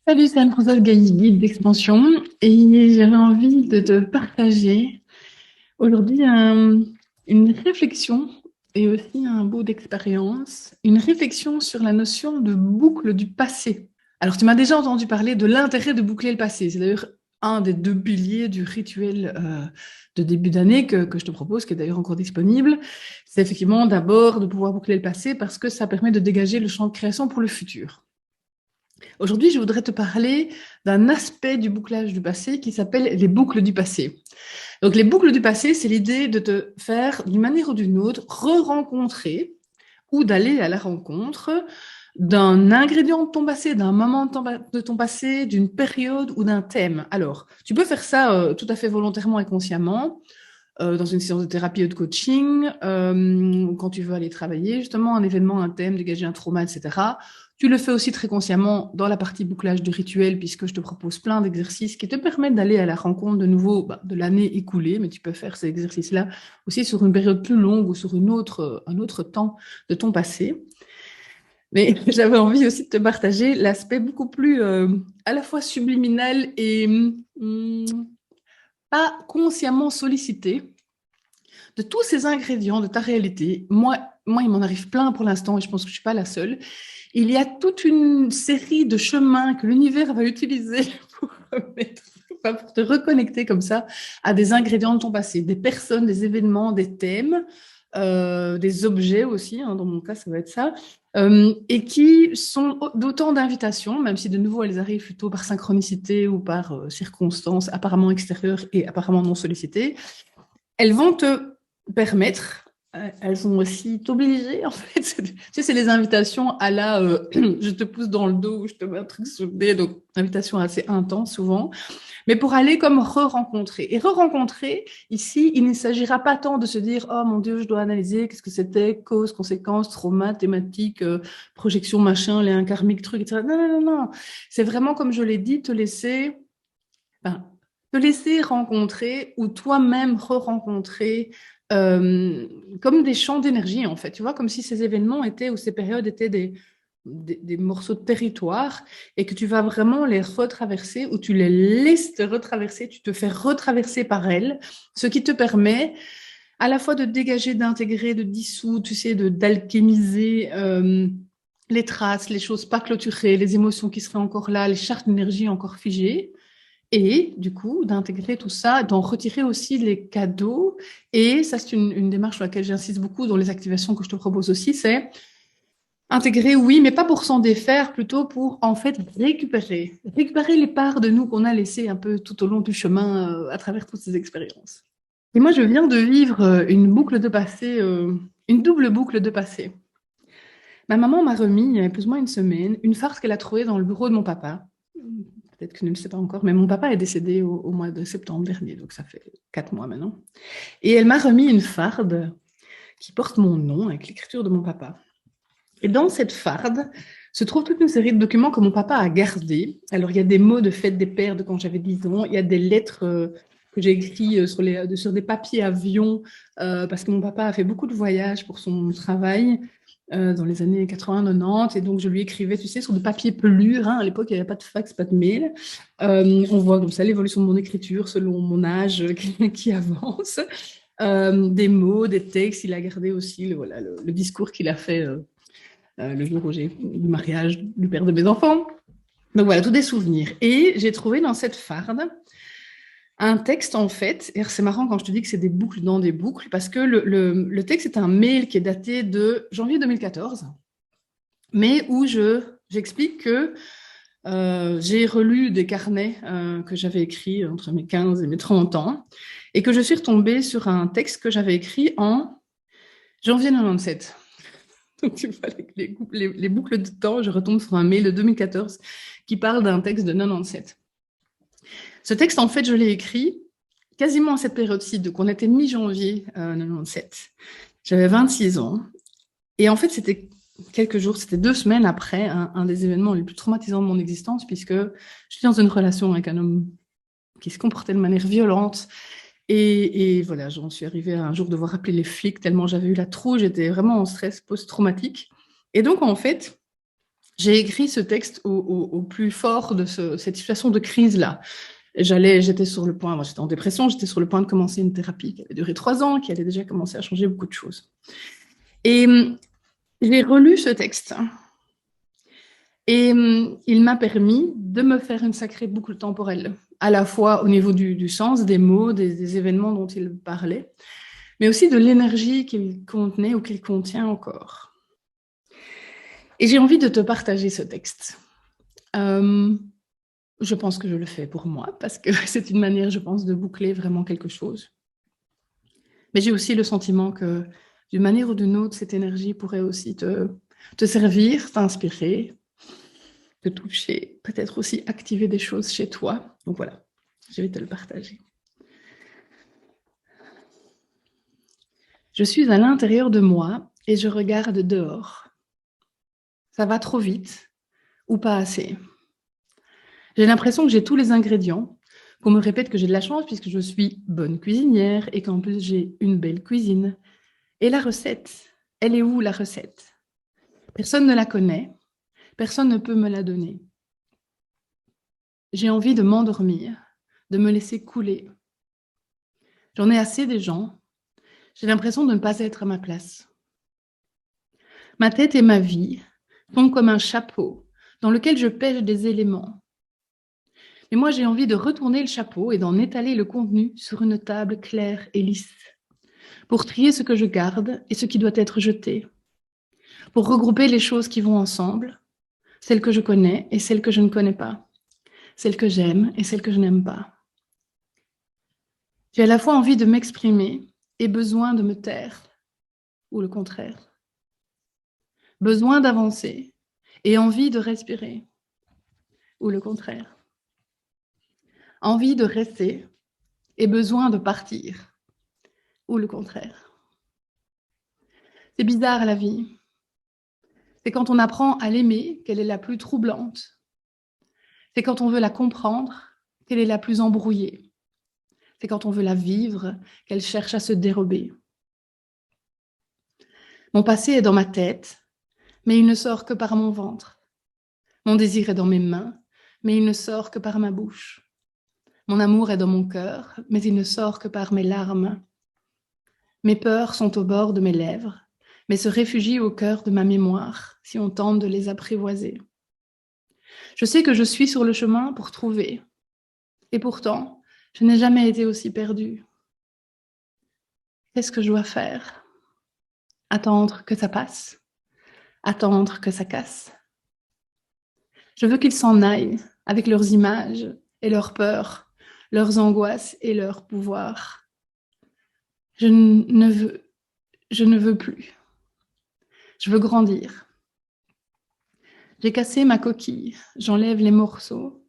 Salut, c'est Anne-Françoise Gailly, guide d'expansion, et j'avais envie de te partager aujourd'hui une réflexion et aussi un bout d'expérience, une réflexion sur la notion de boucle du passé. Alors, tu m'as déjà entendu parler de l'intérêt de boucler le passé. C'est d'ailleurs un des deux piliers du rituel de début d'année que je te propose, qui est d'ailleurs encore disponible. C'est effectivement d'abord de pouvoir boucler le passé parce que ça permet de dégager le champ de création pour le futur. Aujourd'hui, je voudrais te parler d'un aspect du bouclage du passé qui s'appelle les boucles du passé. Donc, les boucles du passé, c'est l'idée de te faire, d'une manière ou d'une autre, re-rencontrer ou d'aller à la rencontre d'un ingrédient de ton passé, d'un moment de ton passé, d'une période ou d'un thème. Alors, tu peux faire ça tout à fait volontairement et consciemment dans une séance de thérapie ou de coaching, quand tu veux aller travailler, justement, un événement, un thème, dégager un trauma, etc. Tu le fais aussi très consciemment dans la partie bouclage du rituel, puisque je te propose plein d'exercices qui te permettent d'aller à la rencontre de nouveau de l'année écoulée, mais tu peux faire ces exercices-là aussi sur une période plus longue ou sur un autre temps de ton passé. Mais j'avais envie aussi de te partager l'aspect beaucoup plus à la fois subliminal et pas consciemment sollicité de tous ces ingrédients de ta réalité. Moi, il m'en arrive plein pour l'instant et je pense que je ne suis pas la seule. Il y a toute une série de chemins que l'univers va utiliser pour, pour te reconnecter comme ça à des ingrédients de ton passé, des personnes, des événements, des thèmes, des objets aussi, hein, dans mon cas, ça va être ça, et qui sont d'autant d'invitations, même si de nouveau elles arrivent plutôt par synchronicité ou par circonstances apparemment extérieures et apparemment non sollicitées, elles vont te permettre, elles sont aussi t'obliger, en fait. Tu sais, c'est les invitations à la je te pousse dans le dos, je te mets un truc sur le nez, donc invitation assez intense souvent, mais pour aller comme re-rencontrer. Et re-rencontrer, ici, il ne s'agira pas tant de se dire, oh mon Dieu, je dois analyser qu'est-ce que c'était, cause, conséquence, trauma, thématique, projection, machin, lien karmique, truc, etc. Non, non, non, non. C'est vraiment, comme je l'ai dit, enfin, te laisser rencontrer ou toi-même re-rencontrer comme des champs d'énergie, en fait. Tu vois, comme si ces événements étaient ou ces périodes étaient des morceaux de territoire et que tu vas vraiment les retraverser ou tu les laisses te retraverser, tu te fais retraverser par elles, ce qui te permet à la fois de dégager, d'intégrer, de dissoudre, tu sais, d'alchémiser les traces, les choses pas clôturées, les émotions qui seraient encore là, les chartes d'énergie encore figées. Et du coup, d'intégrer tout ça, d'en retirer aussi les cadeaux. Et ça, c'est une démarche sur laquelle j'insiste beaucoup dans les activations que je te propose aussi, c'est intégrer, oui, mais pas pour s'en défaire, plutôt pour en fait récupérer. Récupérer les parts de nous qu'on a laissées un peu tout au long du chemin à travers toutes ces expériences. Et moi, je viens de vivre une boucle de passé, une double boucle de passé. Ma maman m'a remis, il y a plus ou moins une semaine, une farce qu'elle a trouvée dans le bureau de mon papa. Peut-être que je ne le sais pas encore, mais mon papa est décédé au mois de septembre dernier, donc ça fait 4 mois maintenant. Et elle m'a remis une farde qui porte mon nom avec l'écriture de mon papa. Et dans cette farde se trouve toute une série de documents que mon papa a gardés. Alors, il y a des mots de fête des pères de quand j'avais 10 ans, il y a des lettres que j'ai écrites sur des papiers avions, parce que mon papa a fait beaucoup de voyages pour son travail dans les années 80-90, et donc je lui écrivais, tu sais, sur des papiers pelures, hein, à l'époque il n'y avait pas de fax, pas de mail. On voit comme ça l'évolution de mon écriture selon mon âge qui avance. Des mots, des textes, il a gardé aussi voilà, le discours qu'il a fait le jour où j'ai eu le mariage du père de mes enfants. Donc voilà, tous des souvenirs. Et j'ai trouvé dans cette farde un texte, en fait, et c'est marrant quand je te dis que c'est des boucles dans des boucles, parce que le texte est un mail qui est daté de janvier 2014, mais où j'explique que j'ai relu des carnets que j'avais écrits entre mes 15 et mes 30 ans, et que je suis retombée sur un texte que j'avais écrit en janvier 97. Donc, tu vois, les boucles de temps, je retombe sur un mail de 2014 qui parle d'un texte de 97. Ce texte, en fait, je l'ai écrit quasiment à cette période-ci, donc on était mi-janvier 97. J'avais 26 ans. Et en fait, c'était quelques jours, c'était 2 semaines après un des événements les plus traumatisants de mon existence, puisque je suis dans une relation avec un homme qui se comportait de manière violente. Et voilà, j'en suis arrivée à un jour devoir appeler les flics tellement j'avais eu la trouille, j'étais vraiment en stress post-traumatique. Et donc, en fait, J'ai écrit ce texte au plus fort de cette situation de crise-là. J'étais sur le point, moi j'étais en dépression, j'étais sur le point de commencer une thérapie qui allait durer 3 ans, qui allait déjà commencer à changer beaucoup de choses. Et j'ai relu ce texte. Et il m'a permis de me faire une sacrée boucle temporelle, à la fois au niveau du sens, des mots, des événements dont il parlait, mais aussi de l'énergie qu'il contenait ou qu'il contient encore. Et j'ai envie de te partager ce texte. Je pense que je le fais pour moi, parce que c'est une manière, je pense, de boucler vraiment quelque chose. Mais j'ai aussi le sentiment que, d'une manière ou d'une autre, cette énergie pourrait aussi te servir, t'inspirer, te toucher, peut-être aussi activer des choses chez toi. Donc voilà, je vais te le partager. Je suis à l'intérieur de moi et je regarde dehors. Ça va trop vite ou pas assez. J'ai l'impression que j'ai tous les ingrédients, qu'on me répète que j'ai de la chance puisque je suis bonne cuisinière et qu'en plus j'ai une belle cuisine. Et la recette, elle est où la recette? Personne ne la connaît, personne ne peut me la donner. J'ai envie de m'endormir, de me laisser couler. J'en ai assez des gens. J'ai l'impression de ne pas être à ma place. Ma tête et ma vie sont comme un chapeau dans lequel je pêche des éléments. Mais moi, j'ai envie de retourner le chapeau et d'en étaler le contenu sur une table claire et lisse, pour trier ce que je garde et ce qui doit être jeté, pour regrouper les choses qui vont ensemble, celles que je connais et celles que je ne connais pas, celles que j'aime et celles que je n'aime pas. J'ai à la fois envie de m'exprimer et besoin de me taire, ou le contraire. Besoin d'avancer et envie de respirer, ou le contraire. Envie de rester et besoin de partir, ou le contraire. C'est bizarre la vie. C'est quand on apprend à l'aimer qu'elle est la plus troublante. C'est quand on veut la comprendre qu'elle est la plus embrouillée. C'est quand on veut la vivre qu'elle cherche à se dérober. Mon passé est dans ma tête, mais il ne sort que par mon ventre. Mon désir est dans mes mains, mais il ne sort que par ma bouche. Mon amour est dans mon cœur, mais il ne sort que par mes larmes. Mes peurs sont au bord de mes lèvres, mais se réfugient au cœur de ma mémoire si on tente de les apprivoiser. Je sais que je suis sur le chemin pour trouver, et pourtant, je n'ai jamais été aussi perdue. Qu'est-ce que je dois faire? Attendre que ça passe? Attendre que ça casse? Je veux qu'ils s'en aillent avec leurs images et leurs peurs, leurs angoisses et leurs pouvoirs. Je ne veux plus. Je veux grandir. J'ai cassé ma coquille, j'enlève les morceaux,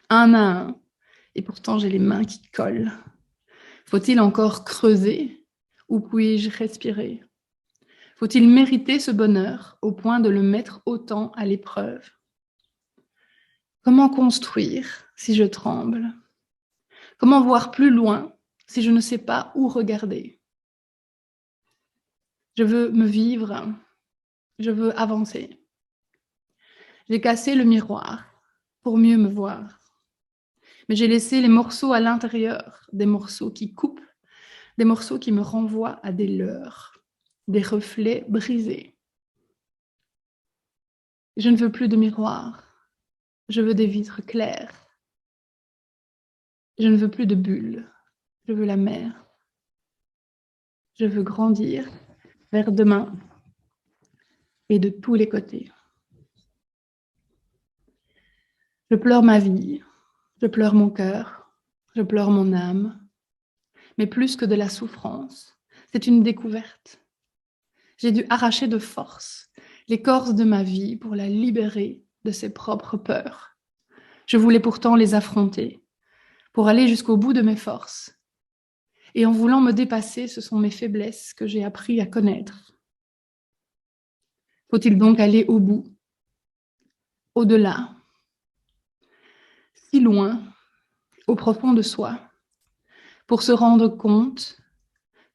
un à un, et pourtant j'ai les mains qui collent. Faut-il encore creuser ou puis-je respirer? Faut-il mériter ce bonheur au point de le mettre autant à l'épreuve? Comment construire si je tremble? Comment voir plus loin si je ne sais pas où regarder? Je veux me vivre, je veux avancer. J'ai cassé le miroir pour mieux me voir. Mais j'ai laissé les morceaux à l'intérieur, des morceaux qui coupent, des morceaux qui me renvoient à des leurres, des reflets brisés. Je ne veux plus de miroir, je veux des vitres claires. Je ne veux plus de bulles, je veux la mer. Je veux grandir vers demain et de tous les côtés. Je pleure ma vie, je pleure mon cœur, je pleure mon âme, mais plus que de la souffrance, c'est une découverte. J'ai dû arracher de force l'écorce de ma vie pour la libérer de ses propres peurs. Je voulais pourtant les affronter, pour aller jusqu'au bout de mes forces. Et en voulant me dépasser, ce sont mes faiblesses que j'ai appris à connaître. Faut-il donc aller au bout, au-delà, si loin, au profond de soi, pour se rendre compte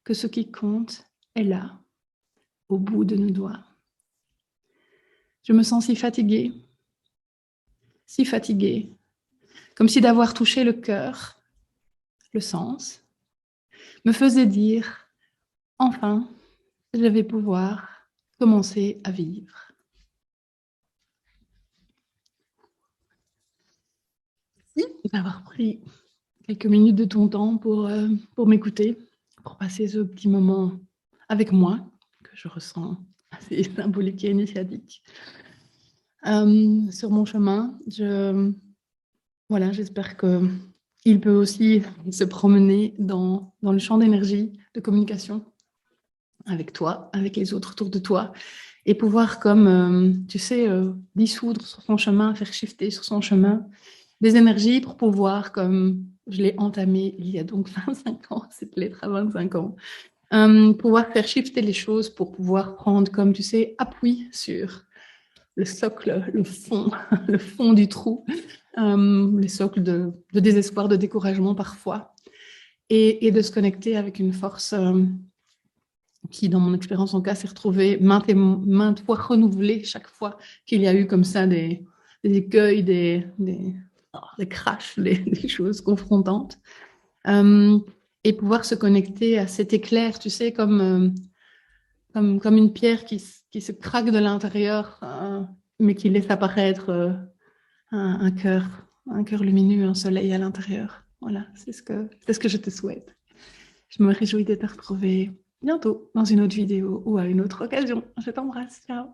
que ce qui compte est là, au bout de nos doigts. Je me sens si fatiguée, si fatiguée, comme si d'avoir touché le cœur, le sens, me faisait dire, enfin, je vais pouvoir commencer à vivre. Merci d'avoir pris quelques minutes de ton temps pour m'écouter, pour passer ce petit moment avec moi, que je ressens assez symbolique et initiatique. Sur mon chemin, voilà, j'espère qu'il peut aussi se promener dans le champ d'énergie, de communication avec toi, avec les autres autour de toi, et pouvoir, comme, tu sais, dissoudre sur son chemin, faire shifter sur son chemin des énergies pour pouvoir, comme je l'ai entamé il y a donc 25 ans, cette lettre à 25 ans, pouvoir faire shifter les choses pour pouvoir prendre, comme tu sais, appui sur le socle, le fond, le fond du trou, les socles de désespoir, de découragement parfois, et de se connecter avec une force qui, dans mon expérience en cas, s'est retrouvée maintes fois renouvelée chaque fois qu'il y a eu comme ça des écueils, des crashs, des choses confrontantes. Et pouvoir se connecter à cet éclair, tu sais, comme une pierre qui se craque de l'intérieur, mais qui laisse apparaître un cœur lumineux, un soleil à l'intérieur. Voilà, c'est ce que je te souhaite. Je me réjouis de te retrouver bientôt dans une autre vidéo ou à une autre occasion. Je t'embrasse. Ciao.